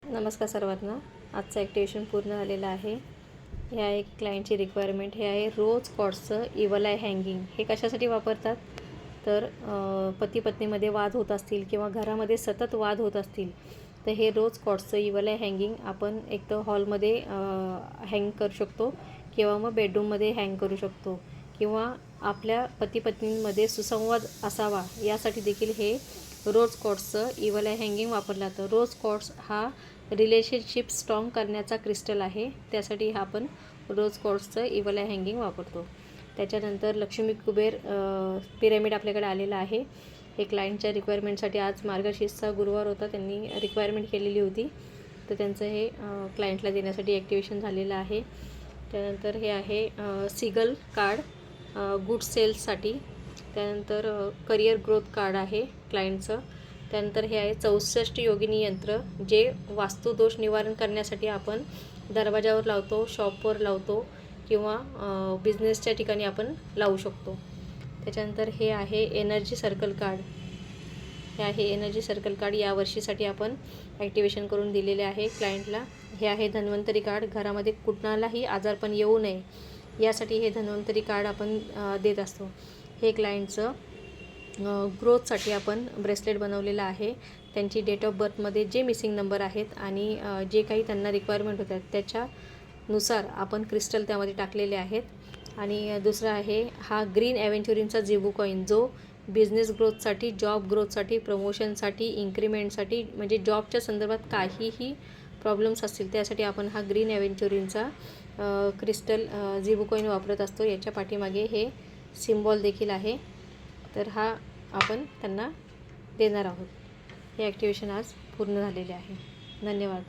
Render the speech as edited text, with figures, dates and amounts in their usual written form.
नमस्कार सर्वांना. आजचं ॲक्टिवेशन पूर्ण झालेलं आहे. ह्या एक क्लायंटची रिक्वायरमेंट हे आहे रोज कॉर्ड्सचं इव्हल आय हँगिंग. हे कशासाठी वापरतात तर पती पत्नीमध्ये वाद होत असतील किंवा घरामध्ये सतत वाद होत असतील तर हे रोज कॉर्ड्सचं इव्हल आय हँगिंग आपण एक तर हॉलमध्ये हँग करू शकतो किंवा मग बेडरूममध्ये हँग करू शकतो किंवा आपल्या पती पत्नींमध्ये सुसंवाद असावा यासाठी देखील हे रोज कॉर्ड्सचं इव्हल आय हँगिंग वापरलं जातं. रोज कॉर्ड्स हा रिलेशनशिप स्ट्रॉंग करण्याचा क्रिस्टल आहे. त्यासाठी हा आपण रोज कॉर्ड्सचं इव्हल आय हँगिंग वापरतो. त्याच्यानंतर लक्ष्मी कुबेर पिरॅमिड आपल्याकडे आलेला आहे. हे क्लायंटच्या रिक्वायरमेंटसाठी आज मार्गशीर्षचा गुरुवार होता, त्यांनी रिक्वायरमेंट केलेली होती तर त्यांचं हे क्लायंटला देण्यासाठी ॲक्टिवेशन झालेलं आहे. त्यानंतर हे आहे सिगल कार्ड गुड सेल्ससाठी. त्यानंतर करिअर ग्रोथ कार्ड आहे क्लायंटचं. त्यानंतर हे आहे 64 योगिनी यंत्र जे वास्तुदोष निवारण करण्यासाठी आपण दरवाजावर लावतो, शॉपवर लावतो किंवा बिझनेसच्या ठिकाणी आपण लावू शकतो. त्याच्यानंतर हे आहे एनर्जी सर्कल कार्ड. हे आहे एनर्जी सर्कल कार्ड, या वर्षीसाठी आपण ॲक्टिवेशन करून दिलेले आहे क्लायंटला. हे आहे धन्वंतरी कार्ड, घरामध्ये कुणालाही आजारपण येऊ नये यासाठी हे धन्वंतरी कार्ड आपण देत असतो. हे क्लायंटचं ग्रोथसाठी आपण ब्रेसलेट बनवलेलं आहे. त्यांची डेट ऑफ बर्थमध्ये जे मिसिंग नंबर आहेत आणि जे काही त्यांना रिक्वायरमेंट होतात त्याच्यानुसार आपण क्रिस्टल त्यामध्ये टाकलेले आहेत. आणि दुसरा आहे हा ग्रीन ॲव्हेंचुरिनचा जिबू कॉईन जो बिझनेस ग्रोथसाठी, जॉब ग्रोथसाठी, प्रमोशनसाठी, इन्क्रीमेंटसाठी म्हणजे जॉबच्या संदर्भात काहीही प्रॉब्लेम्स असतील त्यासाठी आपण हा ग्रीन ॲव्हेंचुरिनचा क्रिस्टल जिबू कॉईन वापरत असतो. याच्या पाठीमागे हे सिम्बॉल देखील आहे. तर हा आपण त्यांना देणार आहोत. हे ॲक्टिवेशन आज पूर्ण झालेले आहे. धन्यवाद.